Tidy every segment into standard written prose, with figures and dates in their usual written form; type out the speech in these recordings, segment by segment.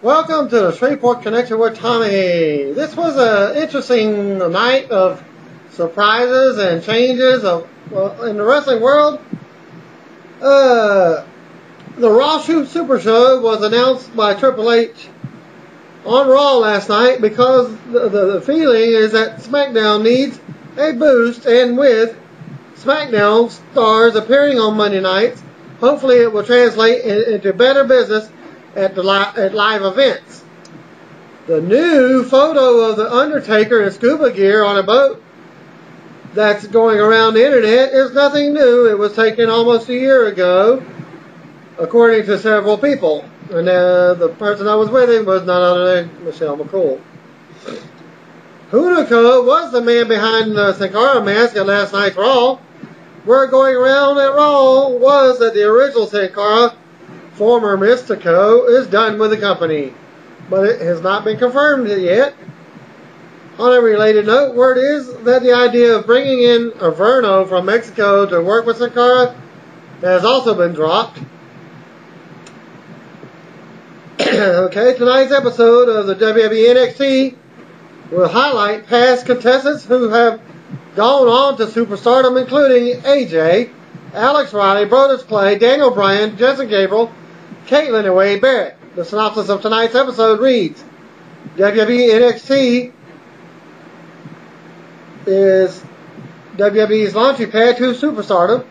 Welcome to the Shreveport Connection with Tommy. This was an interesting night of surprises and changes in the wrestling world. The Raw Super Show was announced by Triple H on Raw last night because the feeling is that SmackDown needs a boost, and with SmackDown stars appearing on Monday nights, hopefully it will translate into better business at live events. The new photo of The Undertaker in scuba gear on a boat that's going around the internet is nothing new. It was taken almost a year ago, according to several people. And the person that was with him was none other than Michelle McCool. Hunico was the man behind the Sin Cara mask at last night's Raw. Word going around at Raw was that the original Sin Cara, former Mystico, is done with the company, but it has not been confirmed yet. On a related note, word is that the idea of bringing in Averno from Mexico to work with Sin Cara has also been dropped. Okay, tonight's episode of the WWE NXT will highlight past contestants who have gone on to superstardom, including AJ, Alex Riley, Brodus Clay, Daniel Bryan, Justin Gabriel, Caitlyn, and Wade Barrett. The synopsis of tonight's episode reads: WWE NXT is WWE's launching pad to superstardom.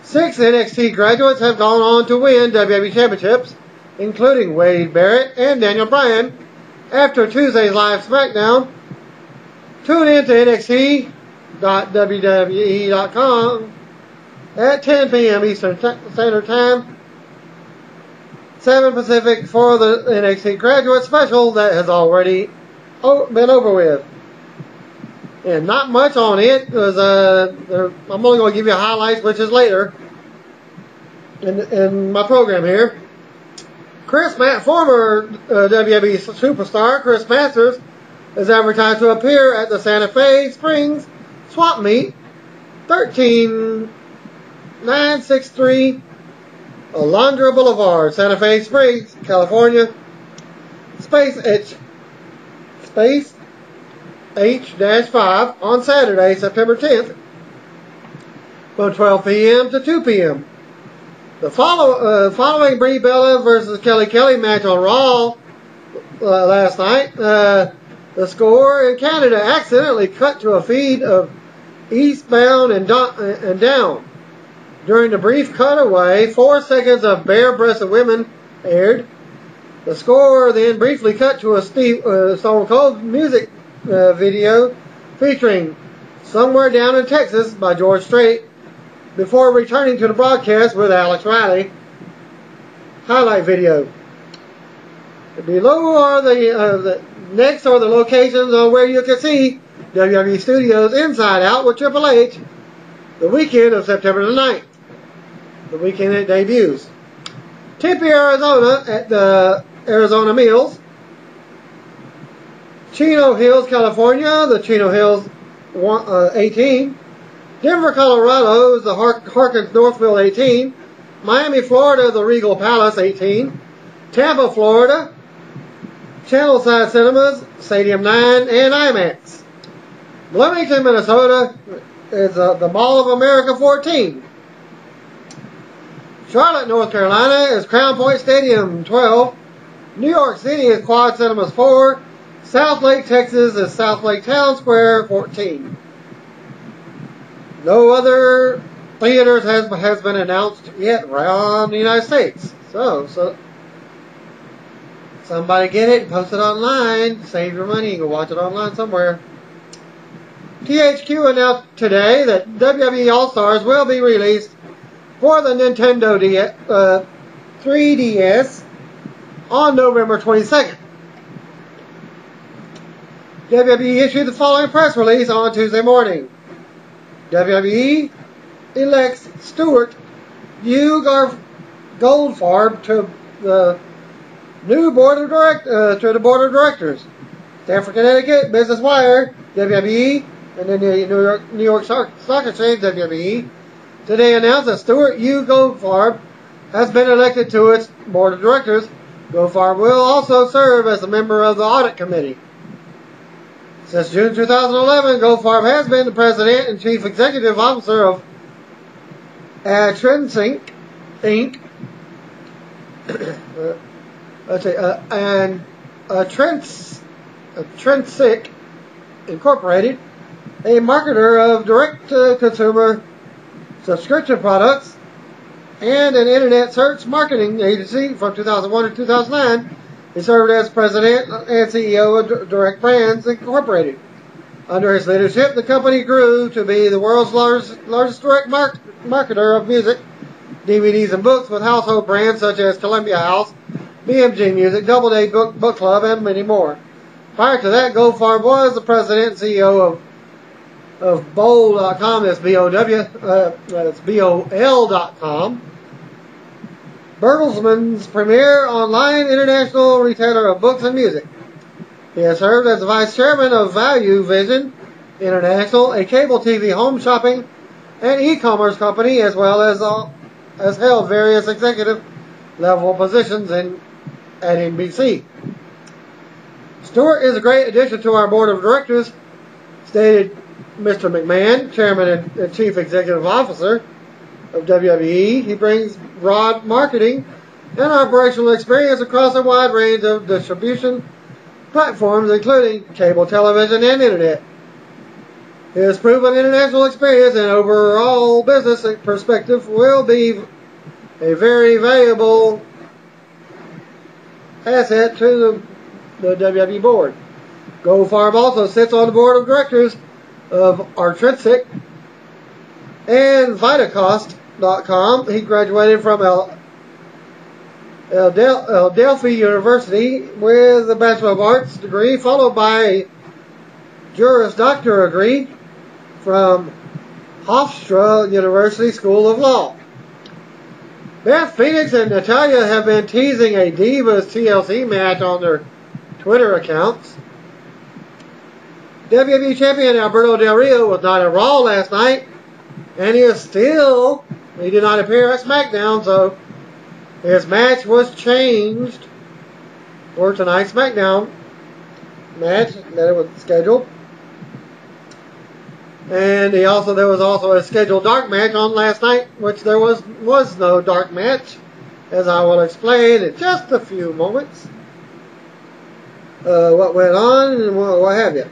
6 NXT graduates have gone on to win WWE championships, including Wade Barrett and Daniel Bryan, after Tuesday's live SmackDown. Tune in to NXT.WWE.com at 10 p.m. Eastern Standard Time, 7 Pacific, for the NXT Graduate Special that has already been over with. And not much on it, because I'm only going to give you highlights, which is later in my program here. Former WWE superstar Chris Masters is advertised to appear at the Santa Fe Springs Swap Meet, 13963 Alondra Boulevard, Santa Fe Springs, California. Space H-5 on Saturday, September 10th, from 12 p.m. to 2 p.m. The following Brie Bella versus Kelly match on Raw last night, the score in Canada accidentally cut to a feed of Eastbound and Down. During the brief cutaway, 4 seconds of bare-breasted women aired. The score then briefly cut to a Stone Cold music video featuring Somewhere Down in Texas by George Strait, before returning to the broadcast with Alex Riley highlight video. Below are the next are the locations on where you can see WWE Studios Inside Out with Triple H the weekend of September the 9th, the weekend it debuts. Tempe, Arizona at the Arizona Mills. Chino Hills, California, the Chino Hills 18. Denver, Colorado is the Harkins Northville 18. Miami, Florida, the Regal Palace 18. Tampa, Florida, Channelside Cinemas, Stadium 9, and IMAX. Bloomington, Minnesota is the Mall of America 14. Charlotte, North Carolina is Crown Point Stadium 12. New York City is Quad Cinemas 4. South Lake, Texas is South Lake Town Square 14. No other theaters has been announced yet around the United States. So somebody get it and post it online. Save your money. You can watch it online somewhere. THQ announced today that WWE All-Stars will be released for the Nintendo 3DS on November 22nd. WWE issued the following press release on Tuesday morning. WWE elects Stuart U. Goldfarb to the board of directors. Stamford, Connecticut, Business Wire, WWE, and then the New York Stock Exchange, WWE, today announced that Stuart U. Goldfarb has been elected to its board of directors Goldfarb will also serve as a member of the audit committee. Since June 2011, Goldfarb has been the president and chief executive officer of Atrensync Inc. And Atrensync Incorporated, a marketer of direct-to-consumer subscription products and an internet search marketing agency from 2001 to 2009. He served as president and CEO of Direct Brands Incorporated. Under his leadership, the company grew to be the world's largest direct marketer of music, DVDs, and books with household brands such as Columbia House, BMG Music, Doubleday Book Club, and many more. Prior to that, Goldfarb was the president and CEO of Bowl.com, that's BOL.com, Bertelsmann's premier online international retailer of books and music. He has served as the vice chairman of Value Vision International, a cable TV home shopping and e-commerce company, as well as held various executive level positions at NBC. Stewart is a great addition to our board of directors, stated Mr. McMahon, chairman and chief executive officer of WWE. He brings broad marketing and operational experience across a wide range of distribution platforms, including cable television and internet. His proven international experience and overall business perspective will be a very valuable asset to the WWE board. Goldfarb also sits on the board of directors of Artrinsic and Vitacost.com. He graduated from Delphi University with a Bachelor of Arts degree, followed by a Juris Doctor degree from Hofstra University School of Law. Beth Phoenix and Natalya have been teasing a Divas TLC match on their Twitter accounts. WWE Champion Alberto Del Rio was not at Raw last night, and he did not appear at SmackDown, so his match was changed for tonight's SmackDown match that it was scheduled. And there was also a scheduled dark match on last night, which there was no dark match, as I will explain in just a few moments. What went on and what have you.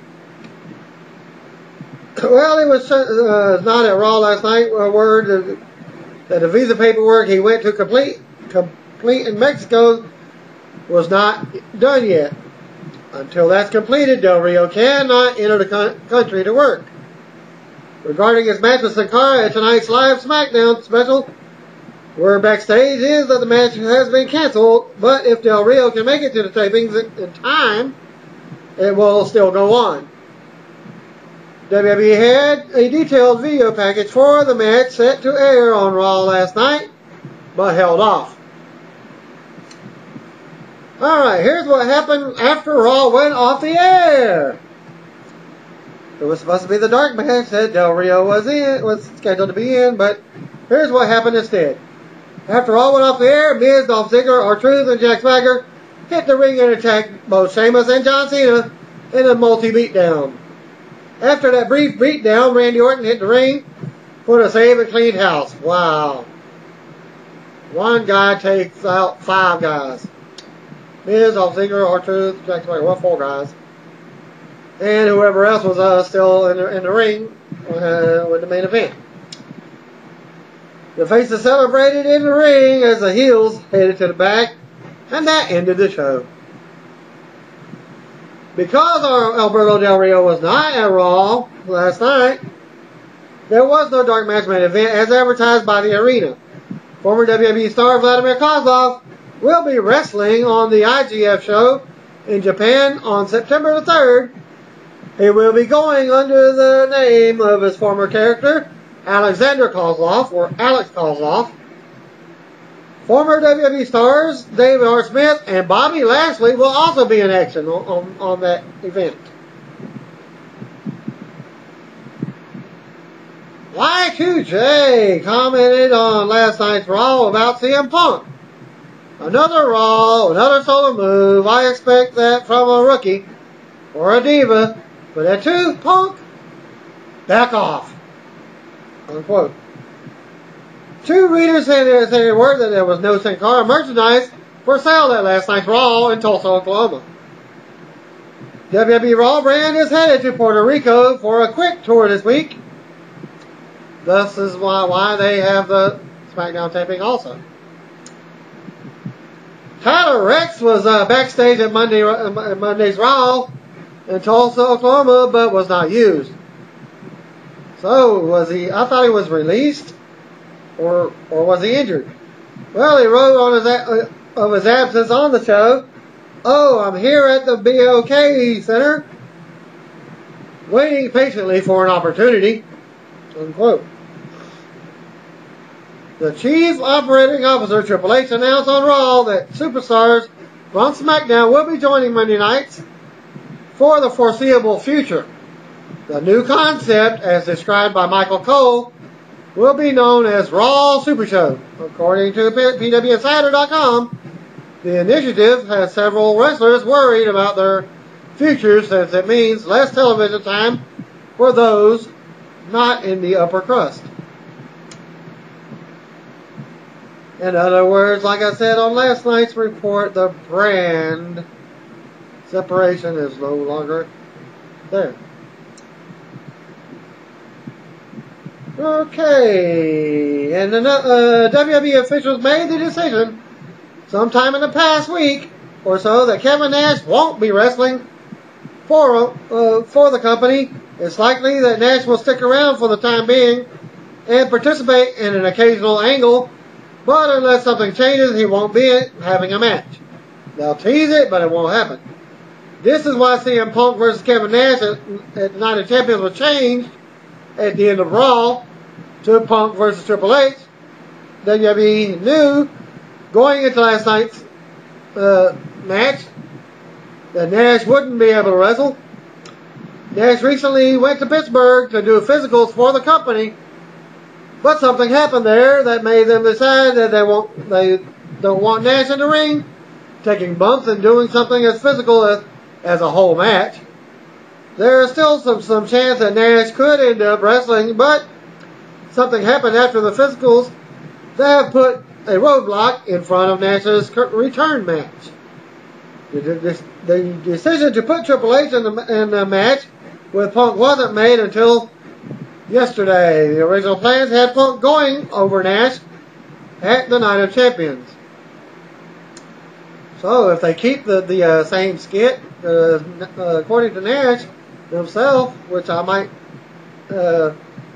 Well, he was not at Raw last night. Word that the visa paperwork he went to complete in Mexico was not done yet. Until that's completed, Del Rio cannot enter the country to work. Regarding his match with Sin Cara at tonight's live SmackDown special, word backstage is that the match has been canceled, but if Del Rio can make it to the tapings in time, it will still go on. WWE had a detailed video package for the match set to air on Raw last night, but held off. Alright, here's what happened after Raw went off the air. It was supposed to be the dark match that Del Rio was scheduled to be in, but here's what happened instead. After Raw went off the air, Miz, Dolph Ziggler, R-Truth, and Jack Swagger hit the ring and attacked both Sheamus and John Cena in a multi-beatdown. After that brief beatdown, Randy Orton hit the ring for the save and cleaned house. Wow. One guy takes out 5 guys. Miz, Dolph Ziggler, R-Truth, Jack Swagger, well, 4 guys. And whoever else was still in the ring with the main event. The faces celebrated in the ring as the heels headed to the back, and that ended the show. Because Alberto Del Rio was not at Raw last night, there was no dark match main event as advertised by the arena. Former WWE star Vladimir Kozlov will be wrestling on the IGF show in Japan on September the 3rd. He will be going under the name of his former character, Alexander Kozlov, or Alex Kozlov. Former WWE stars David R. Smith and Bobby Lashley will also be in action on that event. Y2J commented on last night's Raw about CM Punk. Another Raw, another solo move. I expect that from a rookie or a diva. But at 2, Punk, back off. Unquote. 2 readers said word that there was no Sin Cara merchandise for sale at last night's Raw in Tulsa, Oklahoma. WWE Raw brand is headed to Puerto Rico for a quick tour this week. This is why they have the SmackDown taping also. Tyler Rex was backstage at Monday's Raw in Tulsa, Oklahoma, but was not used. So, was he? I thought he was released, or was he injured? Well, he wrote on of his absence on the show, "Oh, I'm here at the BOK Center, waiting patiently for an opportunity," unquote. The Chief Operating Officer, Triple H, announced on Raw that superstars from SmackDown will be joining Monday nights for the foreseeable future. The new concept, as described by Michael Cole, will be known as Raw Super Show. According to PWInsider.com, the initiative has several wrestlers worried about their future since it means less television time for those not in the upper crust. In other words, like I said on last night's report, the brand separation is no longer there. Okay, and the WWE officials made the decision sometime in the past week or so that Kevin Nash won't be wrestling for the company. It's likely that Nash will stick around for the time being and participate in an occasional angle, but unless something changes, he won't be having a match. They'll tease it, but it won't happen. This is why CM Punk versus Kevin Nash at Night of Champions was changed at the end of Raw to Punk versus Triple H. WWE knew going into last night's match that Nash wouldn't be able to wrestle. Nash recently went to Pittsburgh to do physicals for the company, but something happened there that made them decide that they don't want Nash in the ring, taking bumps and doing something as physical as a whole match. There is still some chance that Nash could end up wrestling, but something happened after the physicals that have put a roadblock in front of Nash's return match. The decision to put Triple H in the match with Punk wasn't made until yesterday. The original plans had Punk going over Nash at the Night of Champions. So if they keep the same skit, according to Nash himself, which I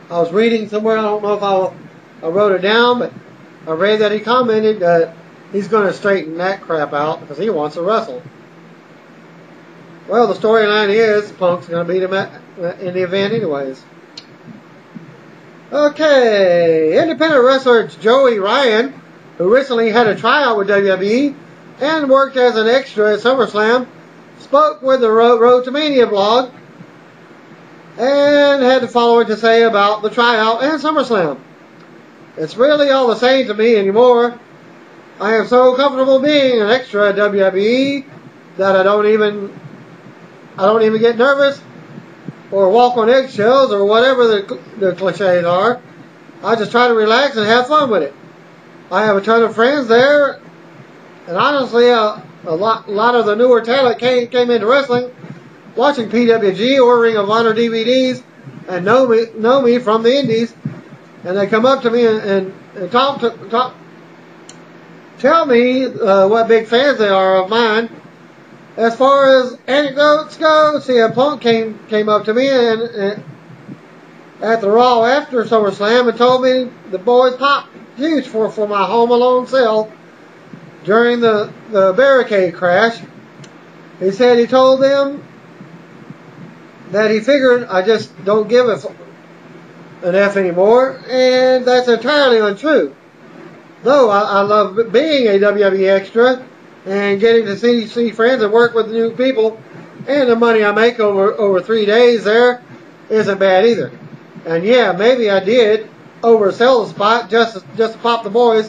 was reading somewhere, I don't know if I wrote it down, but I read that he commented that he's going to straighten that crap out because he wants to wrestle. Well, the storyline is Punk's going to beat him in the event anyways. Okay, independent wrestler Joey Ryan, who recently had a tryout with WWE and worked as an extra at SummerSlam, spoke with the Road to Mania blog and had the following to say about the tryout and SummerSlam. "It's really all the same to me anymore. I am so comfortable being an extra at WWE that I don't even get nervous or walk on eggshells or whatever the cliches are. I just try to relax and have fun with it. I have a ton of friends there, and honestly, a lot of the newer talent came into wrestling watching PWG or Ring of Honor DVDs and know me from the indies, and they come up to me and tell me what big fans they are of mine. As far as anecdotes go, CM Punk came up to me and at the Raw after SummerSlam and told me the boys popped huge for my Home Alone cell during the barricade crash. He said he told them that he figured I just don't give an F anymore, and that's entirely untrue. Though I love being a WWE extra and getting to see friends and work with new people, and the money I make over 3 days there isn't bad either. And yeah, maybe I did oversell the spot just to pop the boys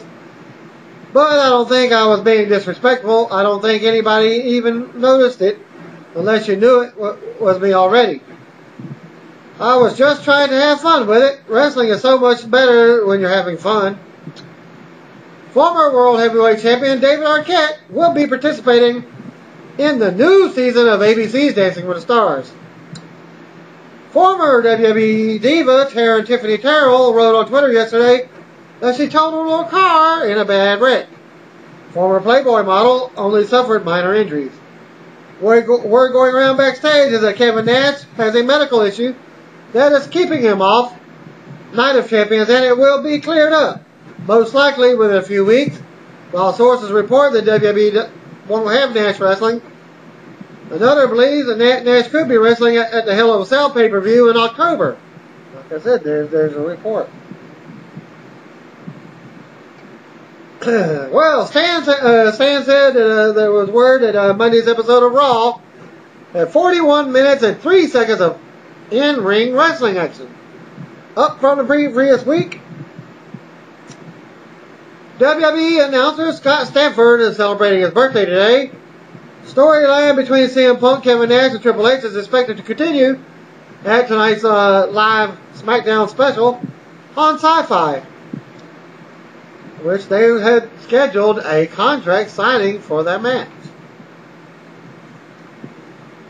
But I don't think I was being disrespectful. I don't think anybody even noticed it, unless you knew it was me already. I was just trying to have fun with it. Wrestling is so much better when you're having fun. Former World Heavyweight Champion David Arquette will be participating in the new season of ABC's Dancing with the Stars. Former WWE diva Tiffany Terrell wrote on Twitter yesterday that she totaled her car in a bad wreck. Former Playboy model only suffered minor injuries. Word going around backstage is that Kevin Nash has a medical issue that is keeping him off Night of Champions, and it will be cleared up, most likely within a few weeks. While sources report that WWE won't have Nash wrestling, another believes that Nash could be wrestling at the Hell in a Cell pay-per-view in October. Like I said, there's a report. Well, Stan said that there was word that Monday's episode of Raw had 41 minutes and 3 seconds of in-ring wrestling action. Up from the previous week, WWE announcer Scott Stanford is celebrating his birthday today. Storyline between CM Punk, Kevin Nash, and Triple H is expected to continue at tonight's live SmackDown special on Sci-Fi, which they had scheduled a contract signing for that match.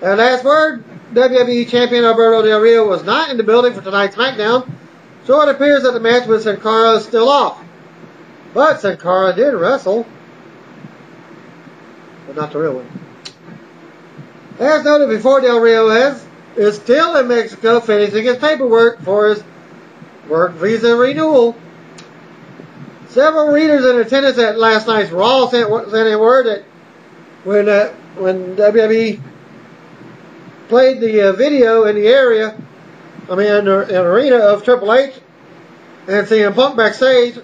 And last word, WWE Champion Alberto Del Rio was not in the building for tonight's SmackDown, so it appears that the match with Sin Cara is still off. But Sin Cara did wrestle, but not the real one. As noted before, Del Rio is still in Mexico finishing his paperwork for his work visa renewal. Several readers in attendance at last night's Raw sent a word that when WWE played the video in the area, in the arena of Triple H and CM Punk backstage,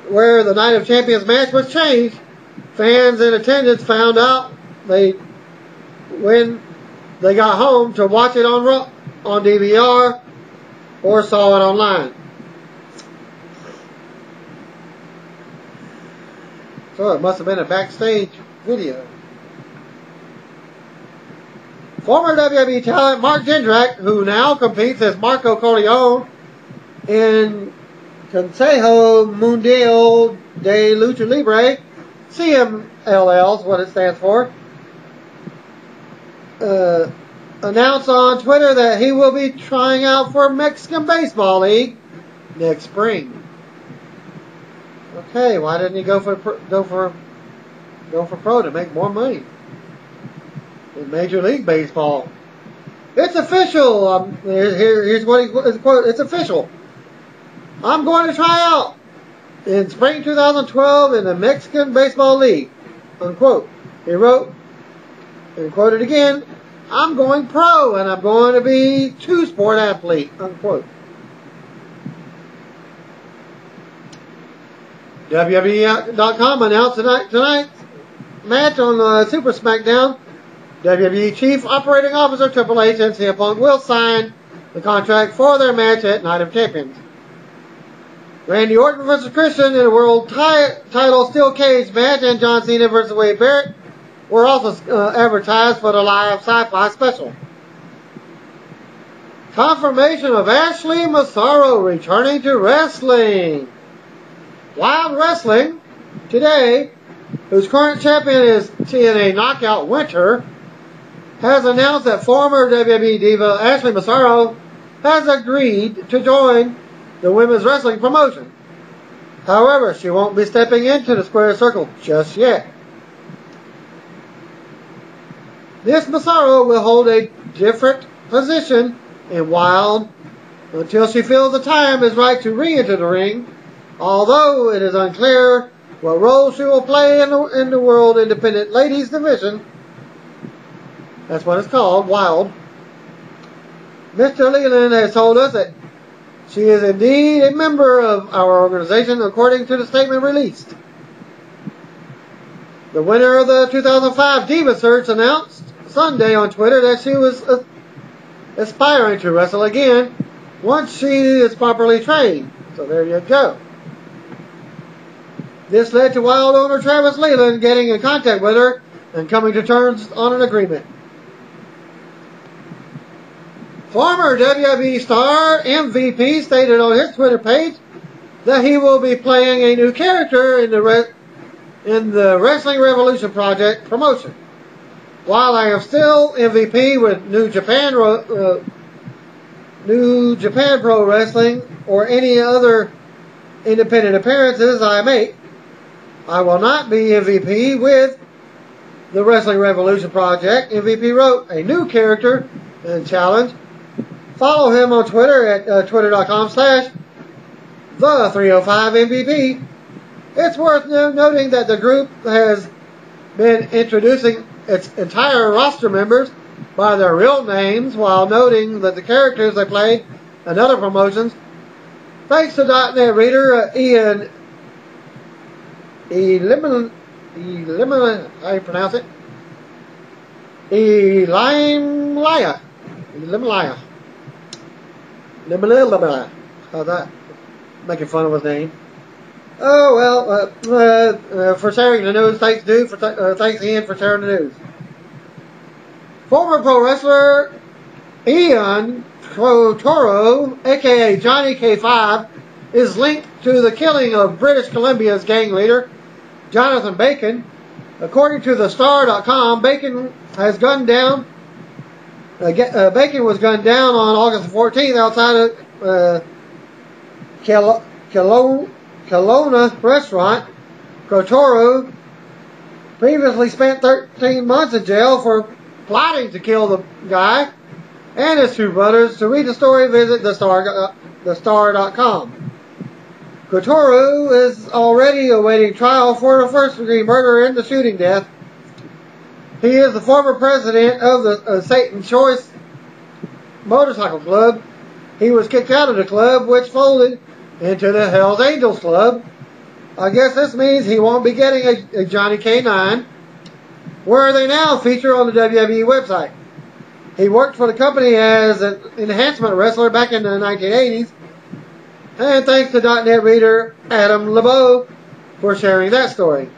where the Night of Champions match was changed, fans in attendance found out when they got home to watch it on DVR or saw it online. So it must have been a backstage video. Former WWE talent Mark Jindrak, who now competes as Marco Corleone in Consejo Mundial de Lucha Libre, CMLL is what it stands for, announced on Twitter that he will be trying out for Mexican Baseball League next spring. Okay, why didn't he go for pro to make more money in Major League Baseball? It's official. Here's what his quote. It's official. I'm going to try out in spring 2012 in the Mexican Baseball League, unquote. He wrote, and quoted again, I'm going pro and I'm going to be two-sport athlete, unquote. WWE.com announced tonight's match on Super SmackDown. WWE Chief Operating Officer Triple H and CM Punk will sign the contract for their match at Night of Champions. Randy Orton versus Christian in a world title steel cage match and John Cena versus Wade Barrett were also advertised for the live Sci-Fi special. Confirmation of Asley Masaro returning to wrestling. Wild Wrestling today, whose current champion is TNA Knockout Winter, has announced that former WWE diva Asley Masaro has agreed to join the women's wrestling promotion. However, she won't be stepping into the square circle just yet. Miss Masaro will hold a different position in Wild until she feels the time is right to re-enter the ring, although it is unclear what role she will play in the World Independent Ladies Division. That's what it's called, Wild. Mr. Leland has told us that she is indeed a member of our organization, according to the statement released. The winner of the 2005 Diva Search announced Sunday on Twitter that she was aspiring to wrestle again once she is properly trained. So there you go. This led to Wild owner Travis Leland getting in contact with her and coming to terms on an agreement. Former WWE star MVP stated on his Twitter page that he will be playing a new character in the Wrestling Revolution Project promotion. While I am still MVP with New Japan Pro Wrestling or any other independent appearances I make, I will not be MVP with the Wrestling Revolution Project. MVP wrote a new character and challenge. Follow him on Twitter at twitter.com/the305MVP. It's worth noting that the group has been introducing its entire roster members by their real names while noting that the characters they played in other promotions. Thanks to .NET reader Ian how you pronounce it? Elimlaya. How's that? Making fun of his name. Oh, well, for sharing the news, thanks Ian for sharing the news. Former pro wrestler Ian Toro, aka Johnny K5, is linked to the killing of British Columbia's gang leader, Jonathan Bacon. According to the star.com, Bacon was gunned down on August 14th outside of Kelowna restaurant. Toro previously spent 13 months in jail for plotting to kill the guy and his two brothers. To read the story, visit the star.com. Kotoru is already awaiting trial for the first-degree murder and the shooting death. He is the former president of the Satan's Choice Motorcycle Club. He was kicked out of the club, which folded into the Hells Angels Club. I guess this means he won't be getting a Johnny K9. Where they now feature on the WWE website. He worked for the company as an enhancement wrestler back in the 1980s. And thanks to .NET reader Adam LeBeau for sharing that story.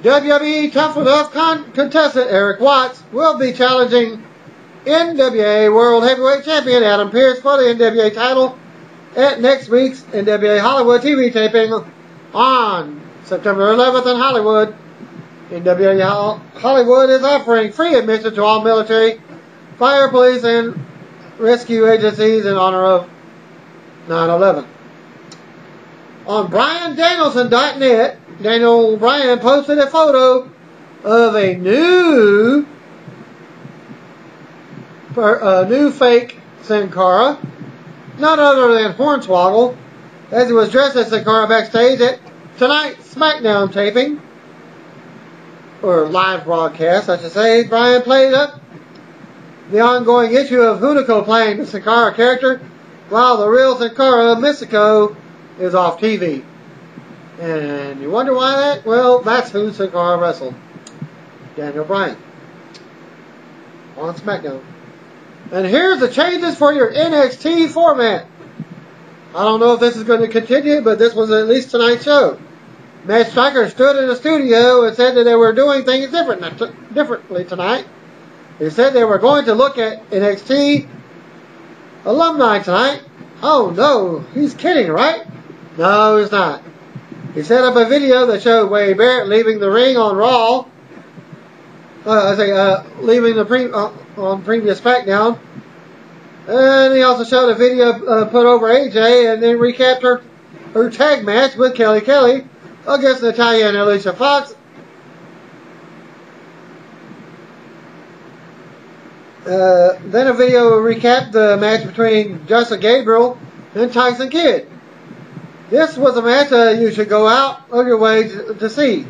WWE Tough Enough contestant Eric Watts will be challenging NWA World Heavyweight Champion Adam Pearce for the NWA title at next week's NWA Hollywood TV taping on September 11th in Hollywood. NWA Hollywood is offering free admission to all military, fire, police, and rescue agencies in honor of 9/11. On BrianDanielson.net, Daniel Bryan posted a photo of a new fake Sin Cara, none other than Hornswoggle, as he was dressed as Sin Cara backstage at tonight's SmackDown taping, or live broadcast, I should say. Bryan played up the ongoing issue of Hunico playing the Sin Cara character, while the real Sin Cara, Mystico, is off TV. And you wonder why that? Well, that's who Sin Cara wrestled. Daniel Bryan. On SmackDown. And here's the changes for your NXT format. I don't know if this is going to continue, but this was at least tonight's show. Matt Striker stood in the studio and said that they were doing things differently tonight. They said they were going to look at NXT alumni tonight. Oh no, he's kidding, right? No, he's not. He set up a video that showed Wade Barrett leaving the ring on Raw. Leaving on previous SmackDown. And he also showed a video put over AJ and then recapped her tag match with Kelly Kelly against Natalya and Alicia Fox. Then a video recapped the match between Justin Gabriel and Tyson Kidd. This was a match you should go out of your way to see.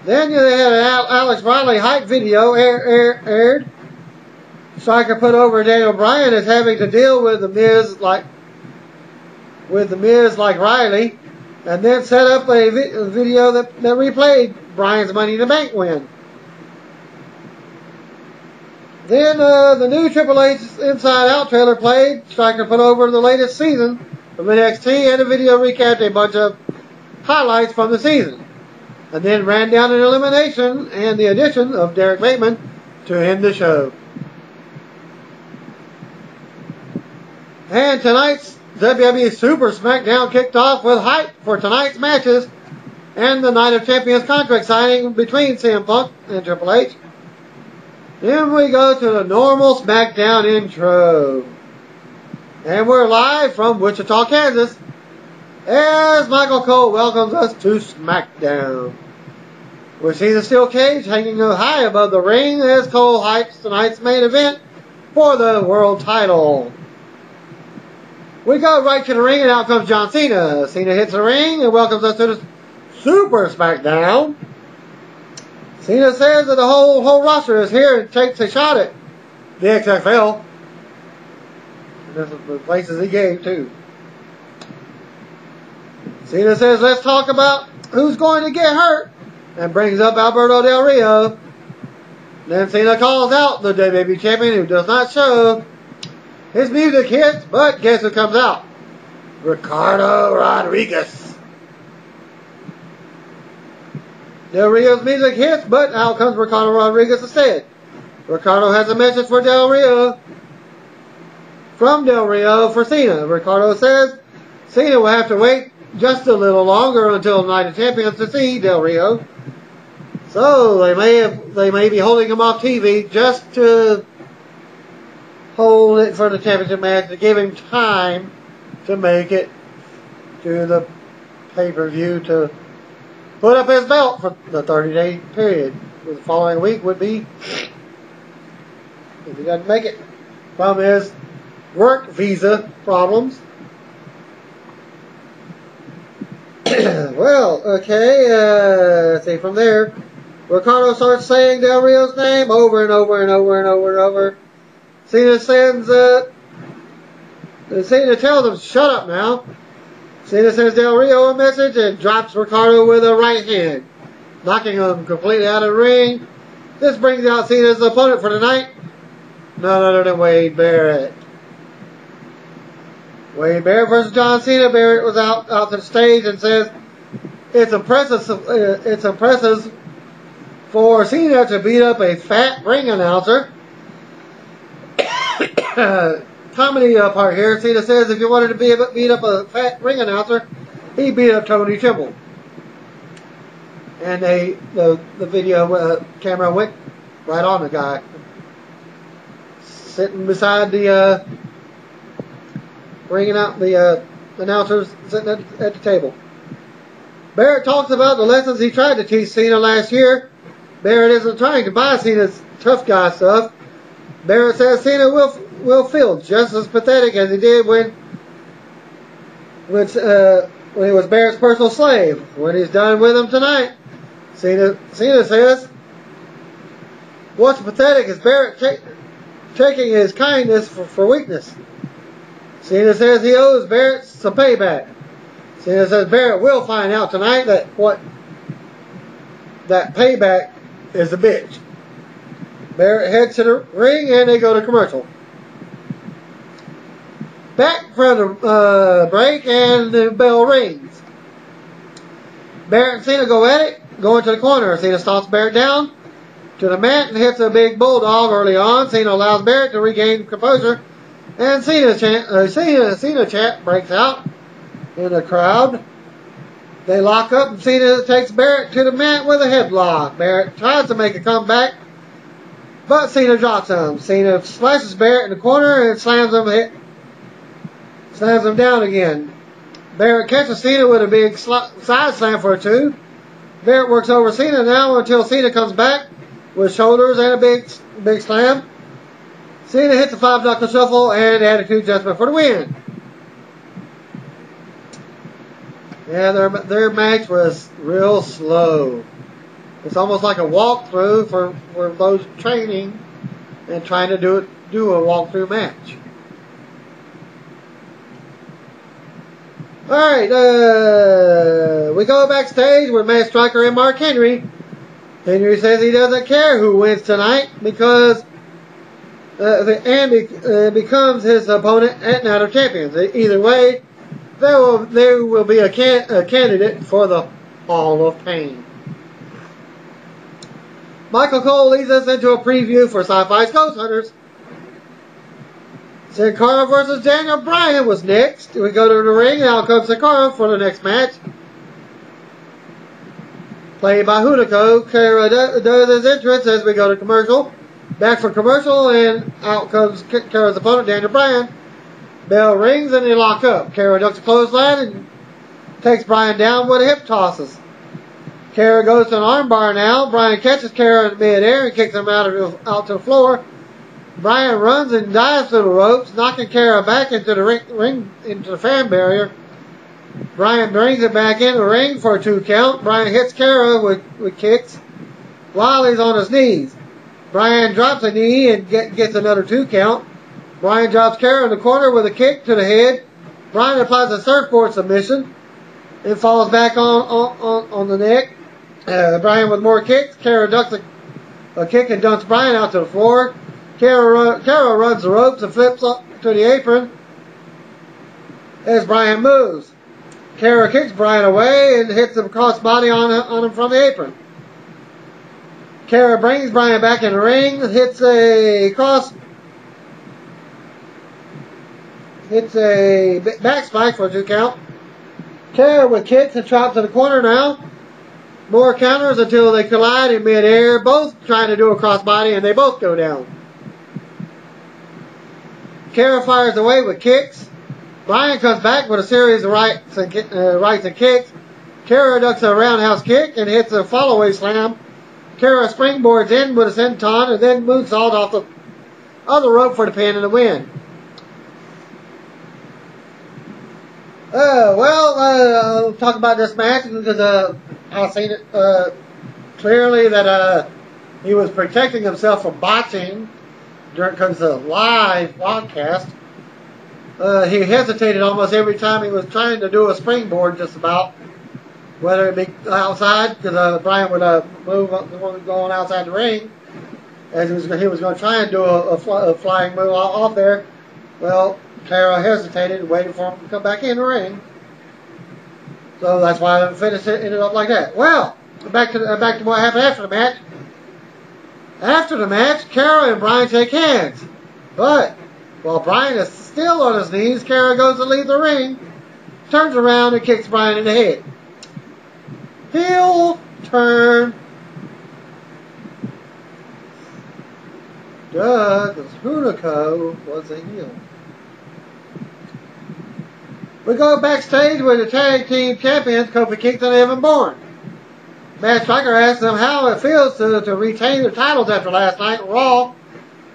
Then they had an Alex Riley hype video aired. Striker put over Daniel Bryan as having to deal with the Miz like Riley, and then set up a video that replayed Bryan's Money in the Bank win. Then the new Triple H Inside Out trailer played. Striker put over the latest season from NXT and a video recapped a bunch of highlights from the season, and then ran down an elimination and the addition of Derek Bateman to end the show. And tonight's WWE Super SmackDown kicked off with hype for tonight's matches and the Night of Champions contract signing between CM Punk and Triple H. Then we go to the normal SmackDown intro. And we're live from Wichita, Kansas, as Michael Cole welcomes us to SmackDown. We see the steel cage hanging high above the ring as Cole hypes tonight's main event for the world title. We go right to the ring and out comes John Cena. Cena hits the ring and welcomes us to the Super SmackDown. Cena says that the whole roster is here and takes a shot at the XFL. And this is the places he gave too. Cena says, let's talk about who's going to get hurt, and brings up Alberto Del Rio. Then Cena calls out the WWE champion, who does not show. His music hits, but guess who comes out? Ricardo Rodriguez. Del Rio's music hits, but out comes Ricardo Rodriguez instead. Ricardo has a message for Del Rio. From Del Rio for Cena. Ricardo says Cena will have to wait just a little longer until Night of Champions to see Del Rio. So they may be holding him off TV just to hold it for the championship match to give him time to make it to the pay-per-view to put up his belt for the 30-day period. The following week would be, if he doesn't make it from his work visa problems. Well, okay, let's see from there. Ricardo starts saying Del Rio's name over and over and over and over and over. Cena tells him, shut up now. Cena sends Del Rio a message and drops Ricardo with a right hand, knocking him completely out of the ring. This brings out Cena's opponent for tonight, none other than Wade Barrett. Wade Barrett versus John Cena. Barrett was out to the stage and says, it's impressive for Cena to beat up a fat ring announcer. Comedy part here. Cena says if you wanted to beat up a fat ring announcer, he beat up Tony Trimble. And the video camera went right on the guy sitting beside the ringing out the announcers sitting at the table. Barrett talks about the lessons he tried to teach Cena last year. Barrett isn't trying to buy Cena's tough guy stuff. Barrett says Cena will feel just as pathetic as he did when he was Barrett's personal slave. When he's done with him tonight, Cena says, what's pathetic is Barrett taking his kindness for weakness. Cena says he owes Barrett some payback. Cena says Barrett will find out tonight that payback is a bitch. Barrett heads to the ring and they go to commercial. Back from the break and the bell rings. Barrett and Cena go at it, go into the corner. Cena stomps Barrett down to the mat and hits a big bulldog early on. Cena allows Barrett to regain composure, and Cena chant breaks out in the crowd. They lock up and Cena takes Barrett to the mat with a headlock. Barrett tries to make a comeback, but Cena drops him. Cena slashes Barrett in the corner and slams him down again. Barrett catches Cena with a big side slam for a 2. Barrett works over Cena now until Cena comes back with shoulders and a big slam. Cena hits a 5-knuckle shuffle and attitude adjustment for the win. Yeah, their match was real slow. It's almost like a walkthrough for those training and trying to do a walkthrough match. Alright, we go backstage with Matt Striker and Mark Henry. Henry says he doesn't care who wins tonight because becomes his opponent at Night of Champions. Either way, there will be a candidate for the Hall of Pain. Michael Cole leads us into a preview for Sci-Fi's Ghost Hunters. Sin Cara versus Daniel Bryan was next. We go to the ring. Out comes Sin Cara for the next match. Played by Hunico. Cara does his entrance as we go to commercial. Back for commercial, and out comes Cara's opponent, Daniel Bryan. Bell rings and they lock up. Cara ducks a clothesline and takes Bryan down with a hip tosses. Cara goes to an armbar now. Bryan catches Cara in midair and kicks him out to the floor. Bryan runs and dives through the ropes, knocking Cara back into the ring into the fan barrier. Bryan brings it back in the ring for a 2 count. Bryan hits Cara with kicks while he's on his knees. Bryan drops a knee and gets another 2 count. Bryan drops Cara in the corner with a kick to the head. Bryan applies a surfboard submission and falls back on the neck. Bryan with more kicks. Cara ducks a kick and dumps Bryan out to the floor. Cara runs the ropes and flips up to the apron as Bryan moves. Cara kicks Bryan away and hits him crossbody on him from the apron. Cara brings Bryan back in the ring, hits a back spike for a 2 count. Cara with kicks and chops to the corner now. More counters until they collide in midair, both trying to do a crossbody, and they both go down. Cara fires away with kicks. Bryan comes back with a series of rights and kicks. Cara ducks a roundhouse kick and hits a fallaway slam. Cara springboards in with a senton and then moonsault off the other rope for the pin and the win. I'll talk about this match because I've seen it clearly that he was protecting himself from botching because the live broadcast. He hesitated almost every time he was trying to do a springboard, just about, whether it be outside, because Bryan would move going outside the ring, as he was going to try and do a flying move off there. Well, Cara hesitated and waited for him to come back in the ring. So that's why the finish ended up like that. Well, back to what happened after the match. After the match, Cara and Bryan shake hands. But while Bryan is still on his knees, Cara goes to leave the ring, turns around and kicks Bryan in the head. Heel turn. Duh, because Hunico was a heel. We go backstage with the tag team champions, Kofi Kingston and Evan Bourne. Matt Striker asks them how it feels to retain their titles after last night on Raw.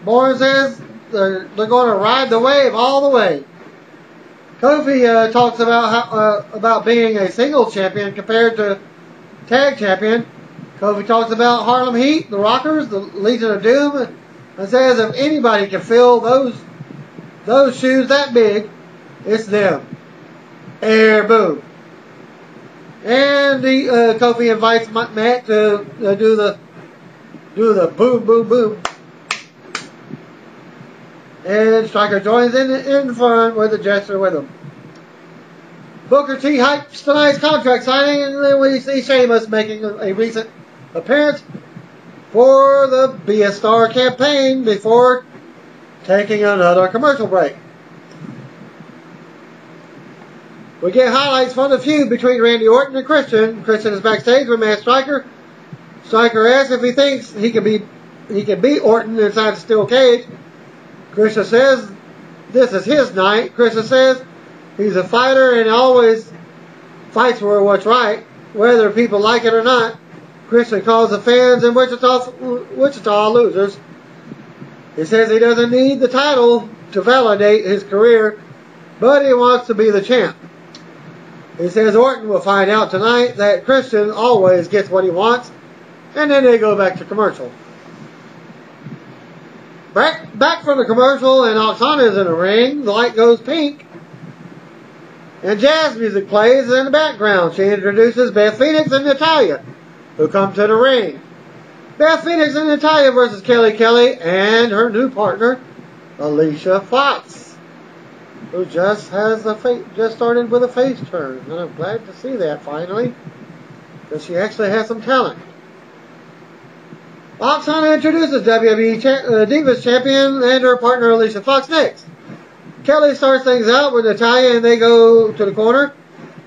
Bourne says they're going to ride the wave all the way. Kofi talks about being a singles champion compared to tag champion. Kofi talks about Harlem Heat, the Rockers, the Legion of Doom, and says if anybody can fill those shoes that big, it's them. Air boom. And Kofi invites Matt to do the boom boom boom. And Striker joins in fun with a gesture with him. Booker T hypes tonight's contract signing, and then we see Sheamus making a recent appearance for the Be a Star campaign before taking another commercial break. We get highlights from the feud between Randy Orton and Christian. Christian is backstage with Matt Striker. Striker asks if he thinks he can beat Orton inside the steel cage. Christian says this is his night. Christian says he's a fighter and always fights for what's right, whether people like it or not. Christian calls the fans in Wichita losers. He says he doesn't need the title to validate his career, but he wants to be the champ. He says Orton will find out tonight that Christian always gets what he wants, and then they go back to commercial. Back from the commercial, and Oksana is in the ring. The light goes pink, and jazz music plays in the background. She introduces Beth Phoenix and Natalya, who come to the ring. Beth Phoenix and Natalya versus Kelly Kelly and her new partner, Alicia Fox. who just started with a face turn, and I'm glad to see that finally, because she actually has some talent. Oksana introduces WWE Divas Champion and her partner Alicia Fox next. Kelly starts things out with Natalya, and they go to the corner.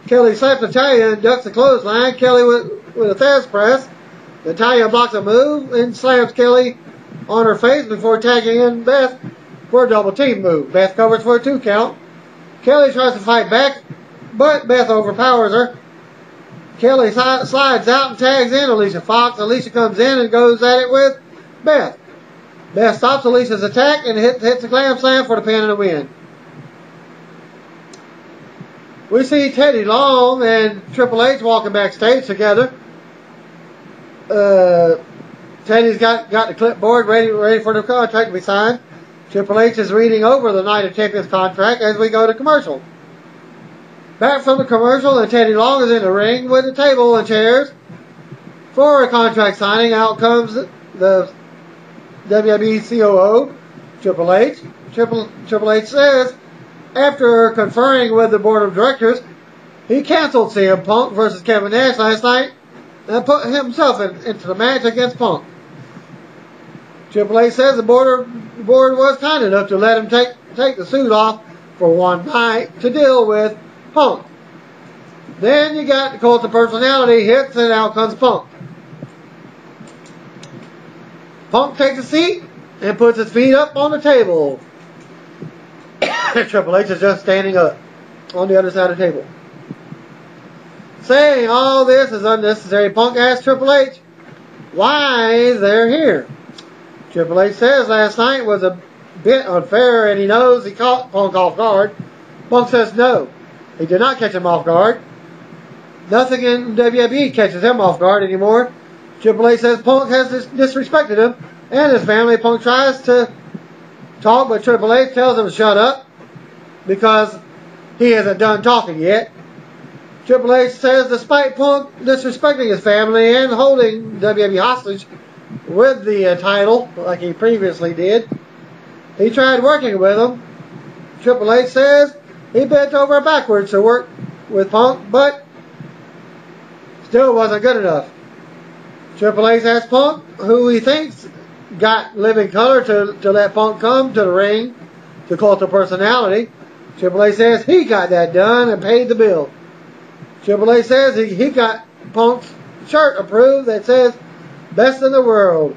Kelly slaps Natalya and ducks the clothesline. Kelly with a Thesz press. Natalya blocks a move and slams Kelly on her face before tagging in Beth for a double team move. Beth covers for a 2 count. Kelly tries to fight back, but Beth overpowers her. Kelly slides out and tags in Alicia Fox. Alicia comes in and goes at it with Beth. Beth stops Alicia's attack and hits a glam slam for the pin and the win. We see Teddy Long and Triple H walking backstage together. Teddy's got the clipboard ready for the contract to be signed. Triple H is reading over the Night of Champions contract as we go to commercial. Back from the commercial, and Teddy Long is in the ring with a table and chairs for a contract signing. Out comes the WWE COO, Triple H. Triple H says, after conferring with the board of directors, he canceled CM Punk versus Kevin Nash last night and put himself into the match against Punk. Triple H says the board was kind enough to let him take the suit off for one night to deal with Punk. Then you got the cult of personality hits, and out comes Punk. Punk takes a seat and puts his feet up on the table. Triple H is just standing up on the other side of the table. Saying all this is unnecessary, Punk asks Triple H why they're here. Triple H says last night was a bit unfair and he knows he caught Punk off guard. Punk says no, he did not catch him off guard. Nothing in WWE catches him off guard anymore. Triple H says Punk has disrespected him and his family. Punk tries to talk, but Triple H tells him to shut up because he hasn't done talking yet. Triple H says despite Punk disrespecting his family and holding WWE hostage with the title like he previously did, he tried working with him. Triple H says he bent over backwards to work with Punk, but still wasn't good enough. Triple H asks Punk who he thinks got living color to let Punk come to the ring to cult of personality. Triple H says he got that done and paid the bill. Triple H says he got Punk's shirt approved that says best in the world.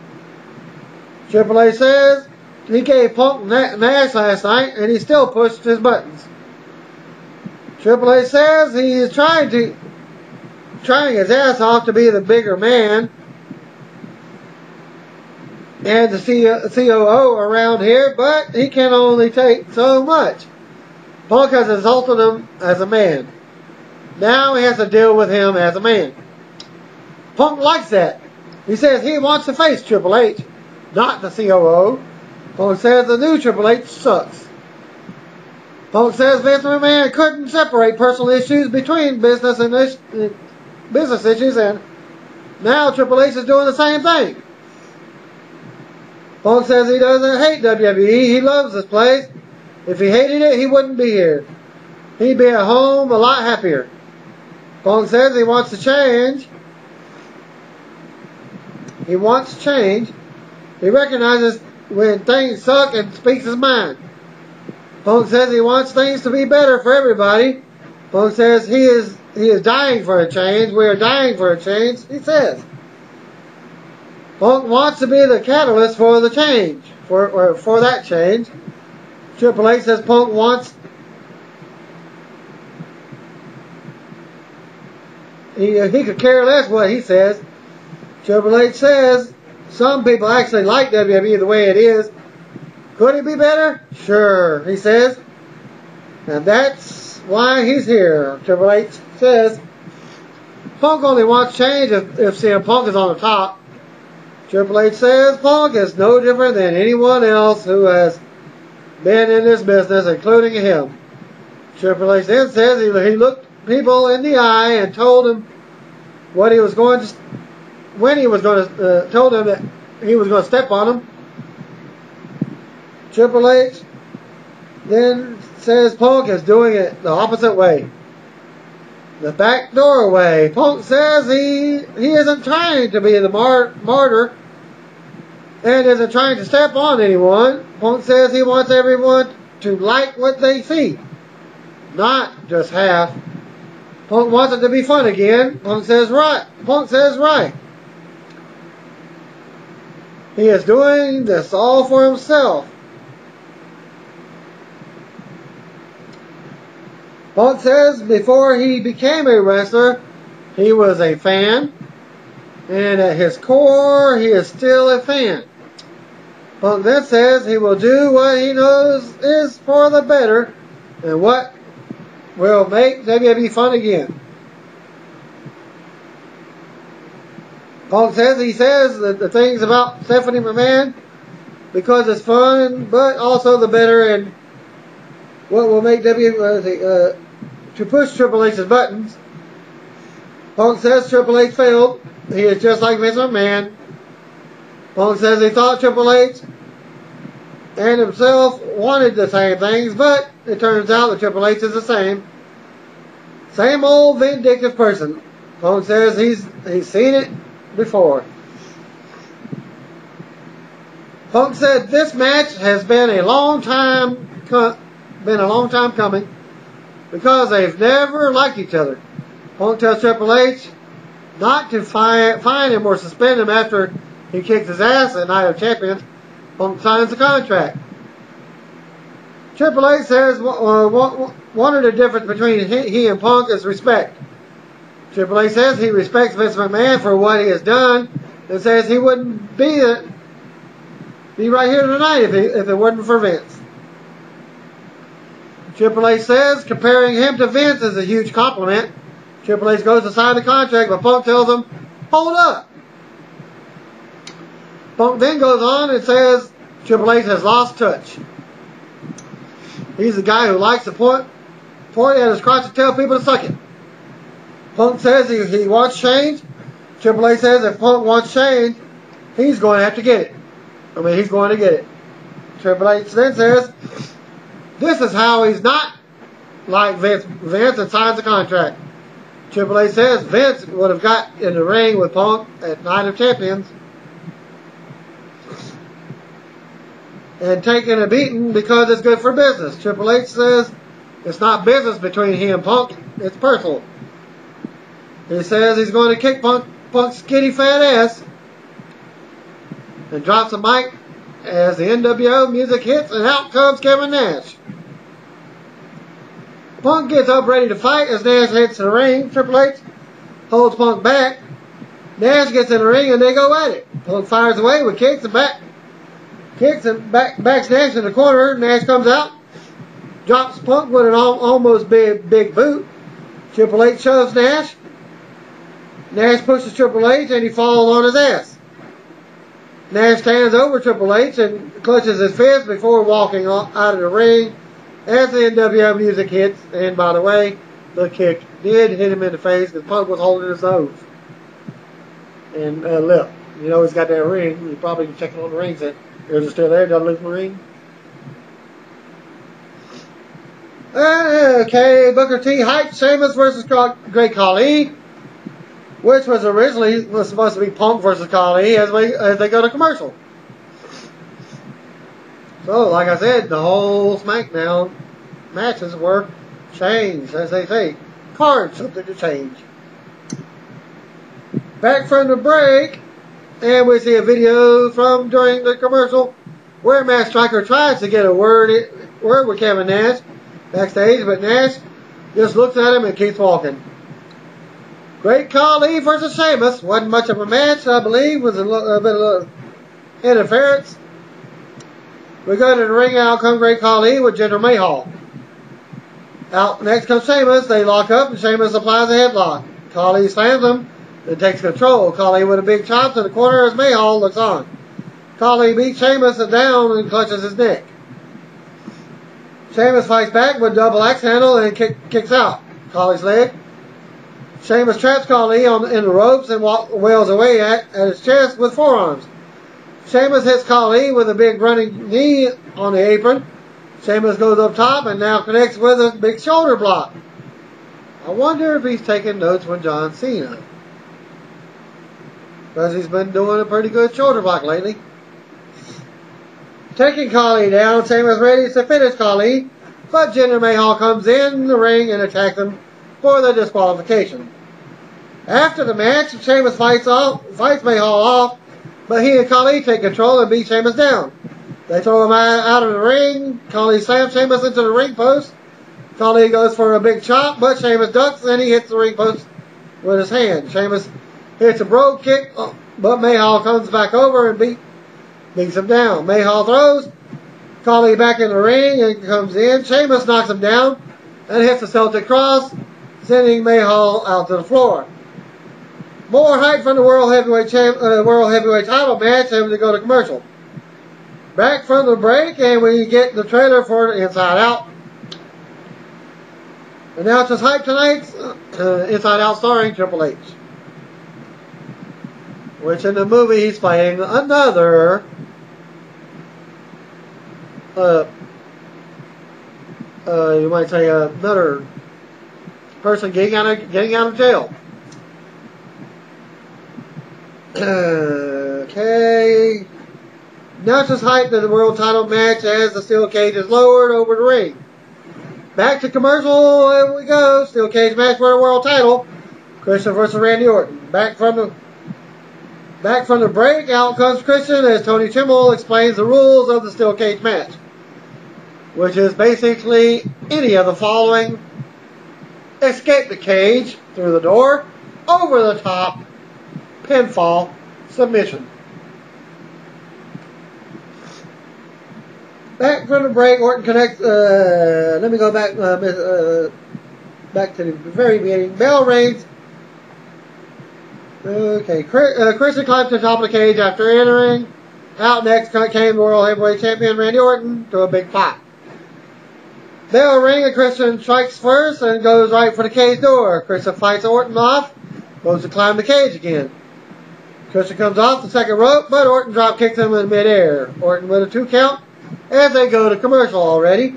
Triple H says he gave Punk Nash last night and he still pushed his buttons. Triple H says he is trying his ass off to be the bigger man and the COO around here, but he can only take so much. Punk has insulted him as a man. Now he has to deal with him as a man. Punk likes that. He says he wants to face Triple H, not the COO. Punk says the new Triple H sucks. Punk says Vince McMahon couldn't separate personal issues between business issues, and now Triple H is doing the same thing. Punk says he doesn't hate WWE. He loves this place. If he hated it, he wouldn't be here. He'd be at home a lot happier. Punk says he wants to change. He wants change. He recognizes when things suck and speaks his mind. Punk says he wants things to be better for everybody. Punk says he is dying for a change. We are dying for a change, he says. Punk wants to be the catalyst for the change, for that change. Triple H says Punk wants. He could care less what he says. Triple H says some people actually like WWE the way it is. Could it be better? Sure, he says. And that's why he's here. Triple H says Punk only wants change if CM Punk is on the top. Triple H says Punk is no different than anyone else who has been in this business, including him. Triple H then says he looked people in the eye and told him what he was going to, when he was going to, told him that he was going to step on him. Triple H then says Punk is doing it the opposite way. The back door way. Punk says he isn't trying to be the martyr and isn't trying to step on anyone. Punk says he wants everyone to like what they see, not just half. Punk wants it to be fun again. Punk says right. He is doing this all for himself. Punk says before he became a wrestler, he was a fan, and at his core, he is still a fan. Punk then says he will do what he knows is for the better, and what will make WWE fun again. Punk says he says that the things about Stephanie McMahon because it's fun, but also the better, and what will make WWE to push Triple H's buttons. Punk says Triple H failed. He is just like Vince McMahon. Punk says he thought Triple H and himself wanted the same things, but it turns out that Triple H is the same old vindictive person. Punk says he's seen it before. Punk said this match has been a long time coming because they've never liked each other. Punk tells Triple H not to fine him or suspend him after he kicks his ass at Night of Champions. Punk signs the contract. Triple H says one of the difference between he and Punk is respect. Triple H says he respects Vince McMahon for what he has done, and says he wouldn't be right here tonight if it wasn't for Vince. Triple H says comparing him to Vince is a huge compliment. Triple H goes to sign the contract, but Punk tells him, hold up. Punk then goes on and says Triple H has lost touch. He's the guy who likes to point at his crotch and tell people to suck it. Punk says he wants change. Triple H says if Punk wants change, he's going to have to get it. He's going to get it. Triple H then says this is how he's not like Vince and signs the contract. Triple H says Vince would have got in the ring with Punk at Night of Champions and taken a beating because it's good for business. Triple H says it's not business between he and Punk, it's personal. He says he's going to kick Punk's skinny fat ass and drops the mic as the NWO music hits and out comes Kevin Nash. Punk gets up ready to fight as Nash hits the ring. Triple H holds Punk back. Nash gets in the ring and they go at it. Punk fires away with kicks and backs Nash in the corner. Nash comes out, drops Punk with an almost big boot. Triple H shoves Nash. Nash pushes Triple H and he falls on his ass. Nash stands over Triple H and clutches his fist before walking out of the ring as the NWO music hits. And by the way, the kick did hit him in the face because Punk was holding his nose and lip. You know he's got that ring. He probably checking on the ring said, is it still there? Doesn't lose my ring. Okay, Booker T hyped Sheamus versus Great Khali, which was originally supposed to be Punk versus Khali as they go to commercial. So, like I said, the whole SmackDown matches were changed, as they say. Cards, something to change. Back from the break, and we see a video from during the commercial where Matt Striker tries to get a word with Kevin Nash backstage, but Nash just looks at him and keeps walking. Great Khali versus Sheamus. Wasn't much of a match, I believe. Was a bit of interference. We go to the ring. Out comes Great Khali with Jinder Mahal. Out next comes Sheamus. They lock up and Sheamus applies a headlock. Khali slams him and takes control. Khali with a big chop to the corner as Mahal looks on. Khali beats Sheamus down and clutches his neck. Sheamus fights back with double axe handle and kicks out Khali's leg. Sheamus traps Khali in the ropes and wails away at his chest with forearms. Sheamus hits Khali with a big running knee on the apron. Sheamus goes up top and now connects with a big shoulder block. I wonder if he's taking notes from John Cena, because he's been doing a pretty good shoulder block lately. Taking Khali down, Sheamus ready to finish Khali, but Jinder Mahal comes in the ring and attacks him for the disqualification. After the match, Sheamus fights Mahal off, but he and Khali take control and beat Sheamus down. They throw him out of the ring. Khali slams Sheamus into the ring post. Khali goes for a big chop, but Sheamus ducks and he hits the ring post with his hand. Sheamus hits a brogue kick, but Mahal comes back over and beats him down. Mahal throws Khali back in the ring and comes in. Sheamus knocks him down and hits the Celtic Cross, sending Mahal out to the floor. More hype from the World Heavyweight title match, and we go to commercial. Back from the break, and we get the trailer for Inside Out. Announces hype tonight's Inside Out starring Triple H. Which in the movie he's playing another you might say another person getting out of jail. Okay. Now just hype to the world title match as the steel cage is lowered over the ring. Back to commercial, there we go. Steel cage match for the world title. Christian versus Randy Orton. Back from the break, out comes Christian as Tony Chimmel explains the rules of the steel cage match, which is basically any of the following: escape the cage through the door, over the top, pinfall, submission. Back from the break, Orton connects. Let me go back to the very beginning. Bell rings. Okay, Christian climbs to the top of the cage after entering. Out next came World Heavyweight Champion Randy Orton to a big pop. Bell ring and Christian strikes first and goes right for the cage door. Christian fights Orton off, goes to climb the cage again. Christian comes off the second rope, but Orton drop kicks him in midair. Orton with a 2 count as they go to commercial already.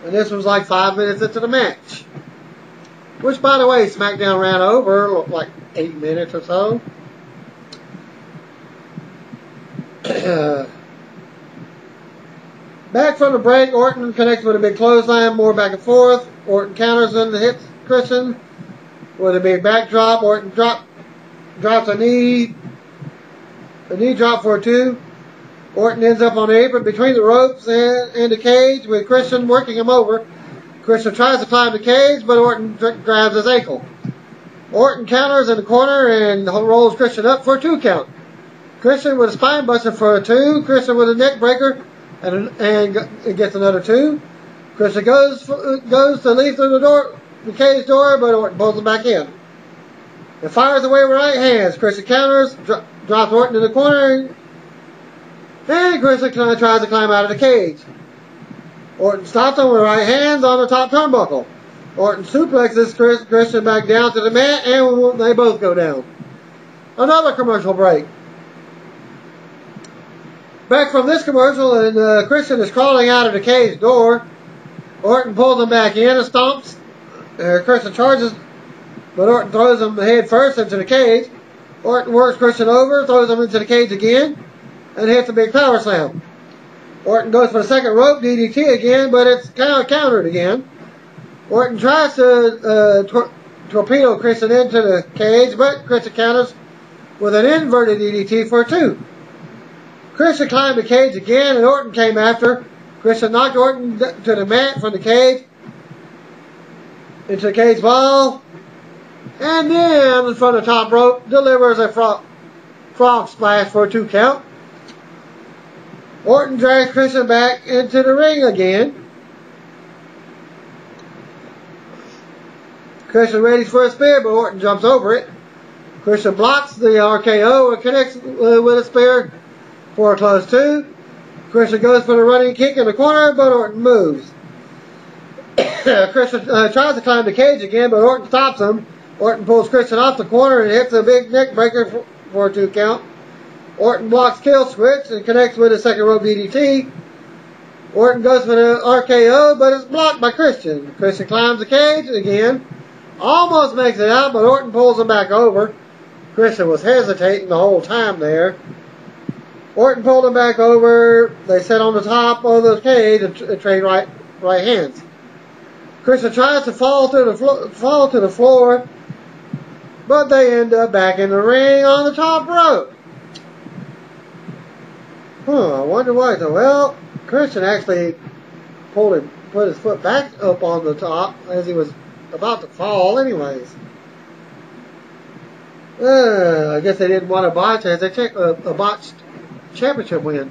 And this was like 5 minutes into the match. Which, by the way, SmackDown ran over like 8 minutes or so. Back from the break, Orton connects with a big clothesline, more back and forth. Orton counters and hits Christian with a big backdrop. Orton drops a knee drop for a 2. Orton ends up on the apron between the ropes and the cage with Christian working him over. Christian tries to climb the cage, but Orton grabs his ankle. Orton counters in the corner and rolls Christian up for a 2 count. Christian with a spine buster for a 2. Christian with a neck breaker and gets another 2. Christian goes to leave through the cage door, but Orton pulls him back in. And fires away with right hands. Christian counters, drops Orton in the corner, and Christian tries to climb out of the cage. Orton stops him with right hands on the top turnbuckle. Orton suplexes Christian back down to the mat, and they both go down. Another commercial break. Back from this commercial, and Christian is crawling out of the cage door. Orton pulls him back in and stomps. Christian charges, but Orton throws him head first into the cage. Orton works Christian over, throws him into the cage again, and hits a big power slam. Orton goes for the second rope DDT again, but it's kind of countered again. Orton tries to torpedo Christian into the cage, but Christian counters with an inverted DDT for a 2. Christian climbed the cage again, and Orton came after. Christian knocked Orton to the mat from the cage, into the cage ball, and then from the top rope delivers a frog splash for a 2 count. Orton drags Christian back into the ring again. Christian readies for a spear, but Orton jumps over it. Christian blocks the RKO and connects with a spear for a close 2. Christian goes for the running kick in the corner, but Orton moves. Christian tries to climb the cage again, but Orton stops him. Orton pulls Christian off the corner and hits a big neck breaker for a 2 count. Orton blocks kill switch and connects with a second rope DDT. Orton goes for the RKO, but it's blocked by Christian. Christian climbs the cage again, almost makes it out, but Orton pulls him back over. Christian was hesitating the whole time there. Orton pulled him back over. They sit on the top of the cage and trade right hands. Christian tries to fall to the floor, but they end up back in the ring on the top rope. I wonder why. Well, Christian actually put his foot back up on the top as he was about to fall anyways. I guess they didn't want to botch it. They took a botched championship win.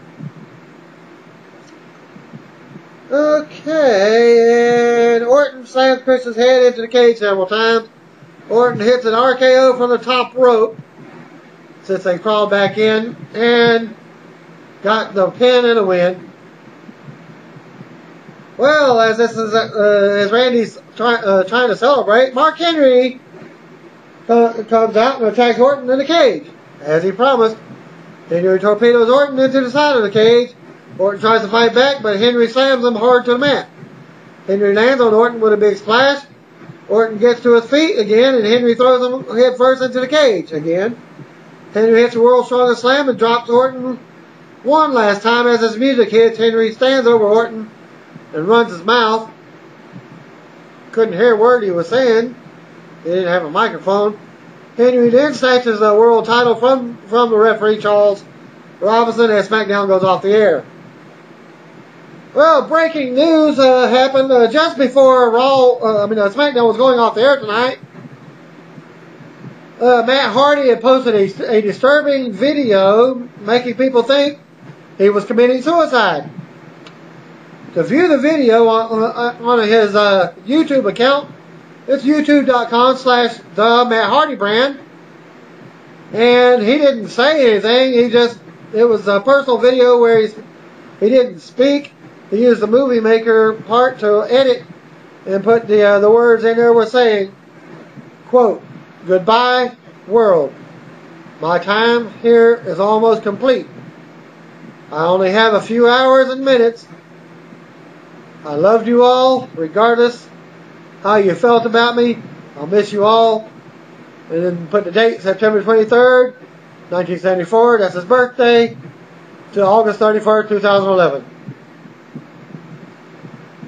Okay, and Orton slams Christian's head into the cage several times. Orton hits an RKO from the top rope since they crawled back in and got the pin and a win. Well, as Randy's trying to celebrate, Mark Henry comes out and attacks Orton in the cage, as he promised. Henry torpedoes Orton into the side of the cage. Orton tries to fight back, but Henry slams him hard to the mat. Henry lands on Orton with a big splash. Orton gets to his feet again, and Henry throws him head first into the cage again. Henry hits the world's strongest slam and drops Orton one last time. As his music hits, Henry stands over Orton and runs his mouth. Couldn't hear a word he was saying. He didn't have a microphone. Henry then snatches the world title from the referee, Charles Robinson, as SmackDown goes off the air. Well, breaking news happened just before SmackDown was going off the air tonight. Matt Hardy had posted a disturbing video making people think he was committing suicide. To view the video on his YouTube account, it's youtube.com/the-Matt-Hardy-brand. And he didn't say anything. It was a personal video where he didn't speak. He used the movie maker part to edit and put the words in there were saying, quote, "Goodbye, world. My time here is almost complete. I only have a few hours and minutes. I loved you all, regardless how you felt about me. I'll miss you all." And then put the date, September 23rd, 1974. That's his birthday, to August 31st, 2011.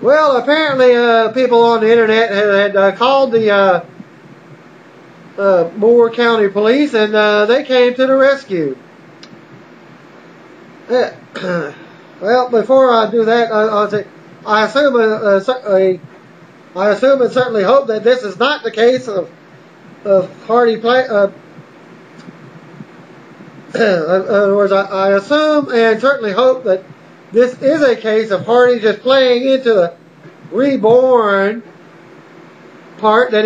Well, apparently people on the internet had called the Moore County Police, and they came to the rescue. Well, before I do that, I'll say I assume and certainly hope that this is not the case of Hardy play. In other words, I assume and certainly hope that this is a case of Hardy just playing into the reborn part that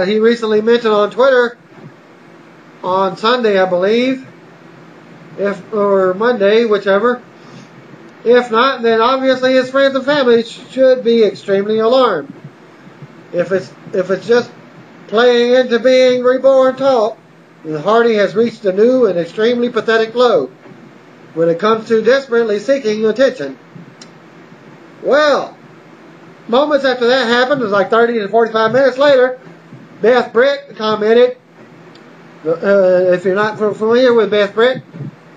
he recently mentioned on Twitter on Sunday, I believe, or Monday, whichever. If not, then obviously his friends and family should be extremely alarmed. If it's just playing into being reborn talk, then Hardy has reached a new and extremely pathetic low when it comes to desperately seeking attention. Well, moments after that happened, it was like 30 to 45 minutes later, Beth Britt commented, if you're not familiar with Beth Britt,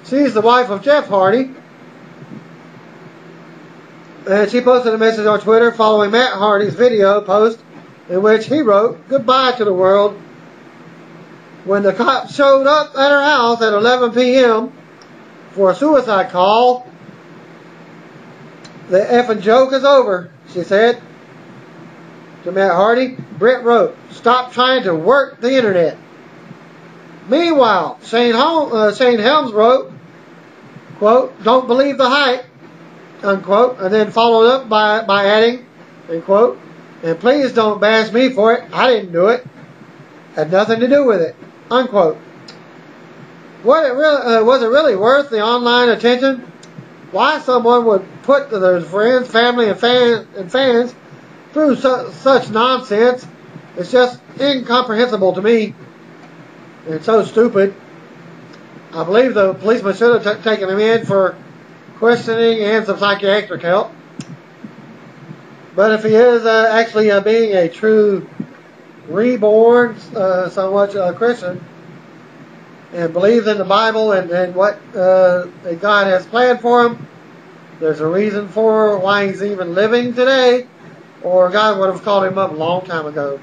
she's the wife of Jeff Hardy. And she posted a message on Twitter following Matt Hardy's video post in which he wrote, "Goodbye to the world. When the cops showed up at her house at 11 p.m. for a suicide call, the effing joke is over," she said to Matt Hardy. Britt wrote, "Stop trying to work the internet." Meanwhile, Shane Helms wrote, quote, "Don't believe the hype," unquote, and then followed up by adding, end quote, "And please don't bash me for it. I didn't do it. Had nothing to do with it," unquote. Was it really worth the online attention? Why someone would put their friends, family, and fans through such nonsense is just incomprehensible to me. It's so stupid. I believe the policeman should have taken him in for questioning and some psychiatric help. But if he is actually being a true reborn, somewhat Christian, and believes in the Bible and what that God has planned for him, there's a reason for why he's even living today, or God would have called him up a long time ago.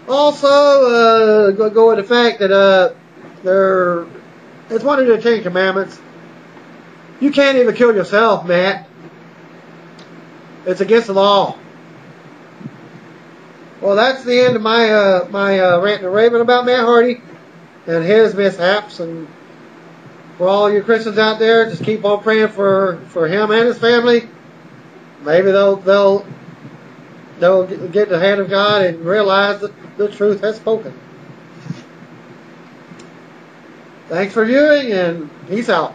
Also, go with the fact that it's one of the 10 Commandments. You can't even kill yourself, Matt. It's against the law. Well, that's the end of my my rant and raving about Matt Hardy and his mishaps. And for all you Christians out there, just keep on praying for him and his family. Maybe they'll get the hand of God and realize that the truth has spoken. Thanks for viewing, and peace out.